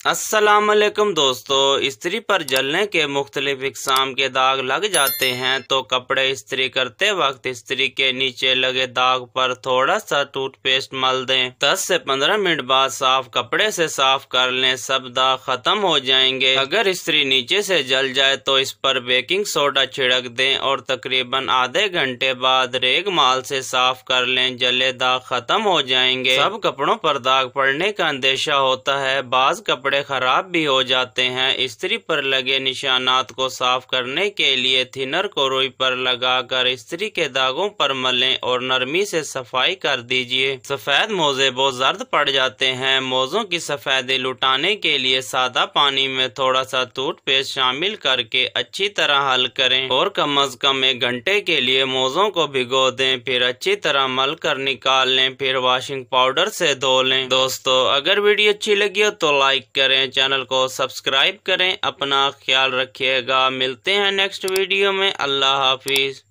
अस्सलामुअलैकुम दोस्तों, इस्त्री पर जलने के मुख्तलिफ इक़साम के दाग लग जाते हैं तो कपड़े इस्त्री करते वक्त इस्त्री के नीचे लगे दाग पर थोड़ा सा टूथपेस्ट मल दें। 10 से 15 मिनट बाद साफ कपड़े से साफ कर लें, सब दाग खत्म हो जाएंगे। अगर इस्त्री नीचे से जल जाए तो इस पर बेकिंग सोडा छिड़क दें और तकरीबन आधे घंटे बाद रेग माल से साफ कर लें, जले दाग खत्म हो जाएंगे। सब कपड़ों पर दाग पड़ने का अंदेशा होता है, बाज कपड़े खराब भी हो जाते हैं। इस्त्री पर लगे निशानात को साफ करने के लिए थिनर को रुई पर लगाकर इस्त्री के दागों पर मलें और नरमी से सफाई कर दीजिए। सफेद मोजे बहुत जर्द पड़ जाते हैं, मोजों की सफेदी लुटाने के लिए सादा पानी में थोड़ा सा टूथपेस्ट शामिल करके अच्छी तरह हल करें और कम अज कम 1 घंटे के लिए मोजों को भिगो दें, फिर अच्छी तरह मल कर निकाल लें, फिर वॉशिंग पाउडर से धो लें। दोस्तों, अगर वीडियो अच्छी लगी हो तो लाइक करें, चैनल को सब्सक्राइब करें, अपना ख्याल रखिएगा। मिलते हैं नेक्स्ट वीडियो में। अल्लाह हाफिज।